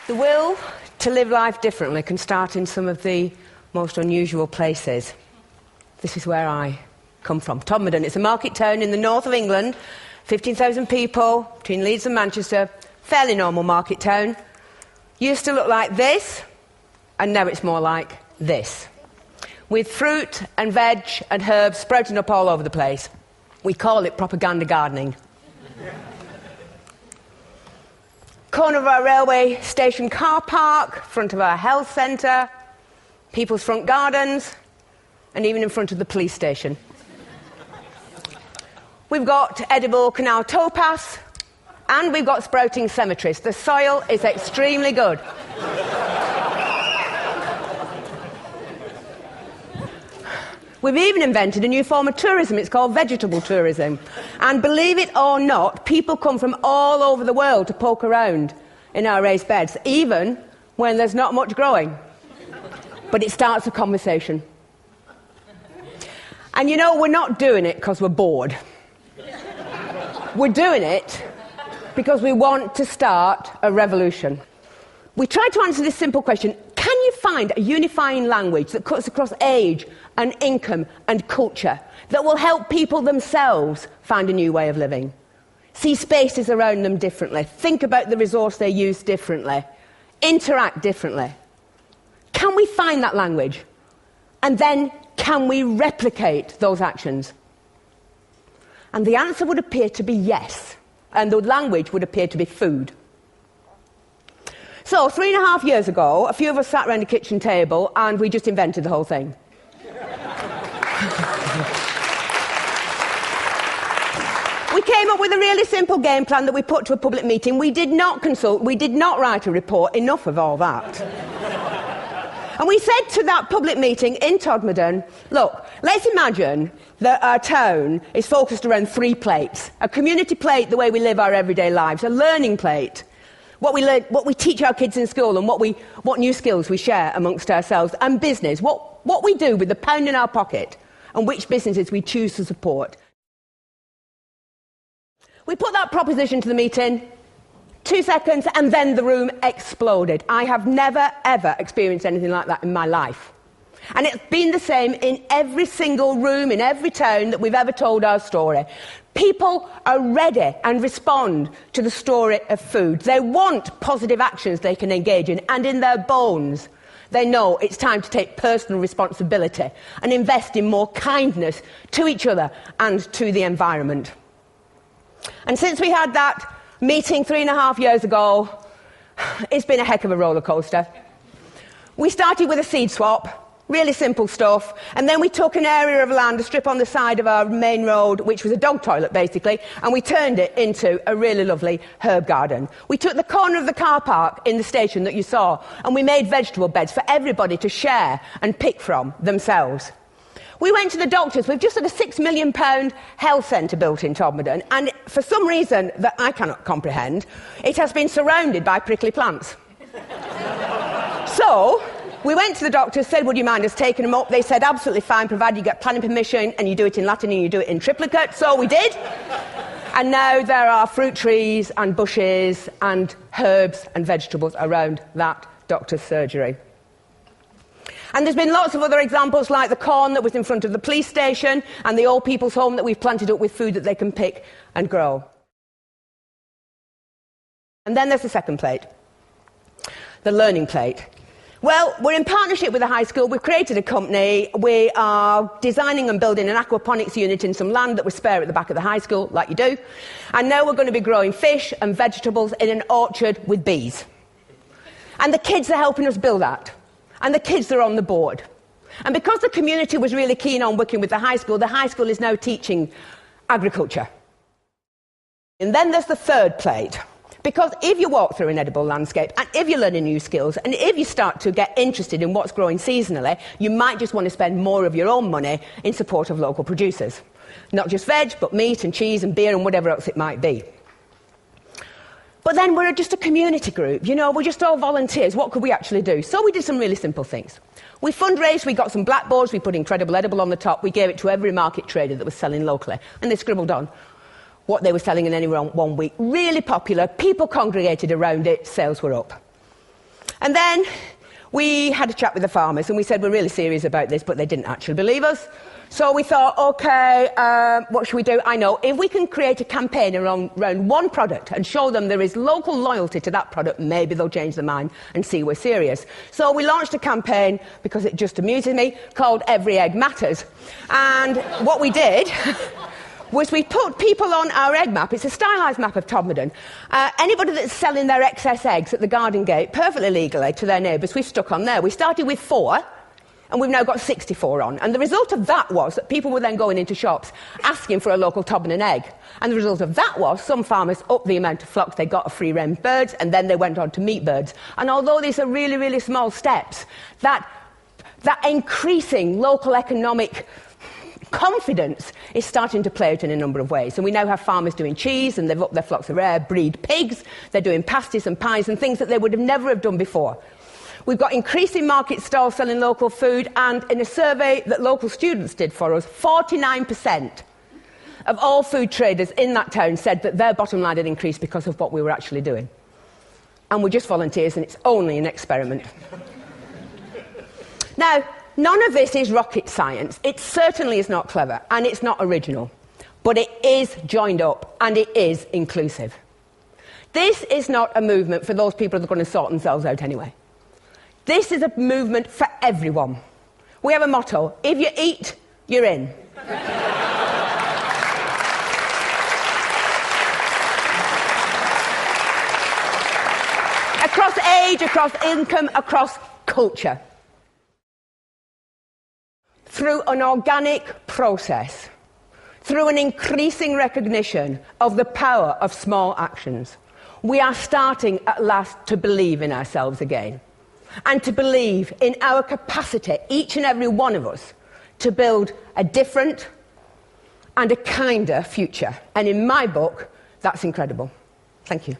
The will to live life differently can start in some of the most unusual places. This is where I come from, Todmorden. It's a market town in the north of England, 15,000 people, between Leeds and Manchester, fairly normal market town. Used to look like this, and now it's more like this, with fruit and veg and herbs sprouting up all over the place. We call it propaganda gardening. Corner of our railway station car park, front of our health centre, people's front gardens, and even in front of the police station. We've got edible canal towpaths, and we've got sprouting cemeteries. The soil is extremely good. We've even invented a new form of tourism. It's called vegetable tourism. And believe it or not, people come from all over the world to poke around in our raised beds, even when there's not much growing. But it starts a conversation. And you know, we're not doing it because we're bored. We're doing it because we want to start a revolution. We try to answer this simple question: can you find a unifying language that cuts across age and income and culture that will help people themselves find a new way of living? See spaces around them differently, think about the resource they use differently, interact differently. Can we find that language? And then can we replicate those actions? And the answer would appear to be yes, and the language would appear to be food. So 3.5 years ago, a few of us sat around a kitchen table and we just invented the whole thing. We came up with a really simple game plan that we put to a public meeting. We did not consult, we did not write a report, enough of all that. And we said to that public meeting in Todmorden, look, let's imagine that our town is focused around 3 plates. A community plate, the way we live our everyday lives. A learning plate, what we teach our kids in school and what new skills we share amongst ourselves. And business, what we do with the pound in our pocket and which businesses we choose to support. We put that proposition to the meeting, 2 seconds, and then the room exploded. I have never, ever experienced anything like that in my life. And it's been the same in every single room, in every town that we've ever told our story. People are ready and respond to the story of food. They want positive actions they can engage in, and in their bones, they know it's time to take personal responsibility and invest in more kindness to each other and to the environment. And since we had that meeting 3.5 years ago, it's been a heck of a roller coaster. We started with a seed swap, really simple stuff, and then we took an area of land, a strip on the side of our main road, which was a dog toilet basically, and we turned it into a really lovely herb garden. We took the corner of the car park in the station that you saw, and we made vegetable beds for everybody to share and pick from themselves. We went to the doctors. We've just had a £6 million health centre built in Todmorden, and for some reason that I cannot comprehend, it has been surrounded by prickly plants. So we went to the doctors, said, would you mind us taking them up? They said, absolutely fine, provided you get planning permission and you do it in Latin and you do it in triplicate. So we did. And now there are fruit trees and bushes and herbs and vegetables around that doctor's surgery. And there's been lots of other examples, like the corn that was in front of the police station and the old people's home that we've planted up with food that they can pick and grow. And then there's the second plate, the learning plate. Well, we're in partnership with the high school. We've created a company. We are designing and building an aquaponics unit in some land that was spare at the back of the high school, like you do. And now we're going to be growing fish and vegetables in an orchard with bees. And the kids are helping us build that. And the kids are on the board. And because the community was really keen on working with the high school is now teaching agriculture. And then there's the third plate. Because if you walk through an edible landscape, and if you're learning new skills, and if you start to get interested in what's growing seasonally, you might just want to spend more of your own money in support of local producers. Not just veg, but meat and cheese and beer and whatever else it might be. But then we're just a community group, you know, we're just all volunteers. What could we actually do? So we did some really simple things. We fundraised, we got some blackboards, we put Incredible Edible on the top, we gave it to every market trader that was selling locally, and they scribbled on what they were selling in any one week. Really popular, people congregated around it, sales were up. And then we had a chat with the farmers and we said, we're really serious about this, but they didn't actually believe us. So we thought, OK, what should we do? I know, if we can create a campaign around one product and show them there is local loyalty to that product, maybe they'll change their mind and see we're serious. So we launched a campaign, because it just amuses me, called Every Egg Matters. And what we did was we put people on our egg map. It's a stylised map of Todmorden. Anybody that's selling their excess eggs at the garden gate, perfectly legally, to their neighbours, we've stuck on there. We started with 4, and we've now got 64 on. And the result of that was that people were then going into shops asking for a local Todmorden egg. And the result of that was some farmers upped the amount of flocks they got of free-range birds, and then they went on to meat birds. And although these are really, really small steps, that increasing local economic confidence is starting to play out in a number of ways. And we now have farmers doing cheese, and they've upped their flocks of rare breed pigs. They're doing pasties and pies and things that they would have never have done before. We've got increasing market stalls selling local food, and in a survey that local students did for us, 49% of all food traders in that town said that their bottom line had increased because of what we were actually doing. And we're just volunteers, and it's only an experiment. Now, none of this is rocket science. It certainly is not clever, and it's not original. But it is joined up, and it is inclusive. This is not a movement for those people that are going to sort themselves out anyway. This is a movement for everyone. We have a motto: if you eat, you're in. Across age, across income, across culture. Through an organic process, through an increasing recognition of the power of small actions, we are starting at last to believe in ourselves again, and to believe in our capacity, each and every one of us, to build a different and a kinder future. And in my book, that's incredible. Thank you.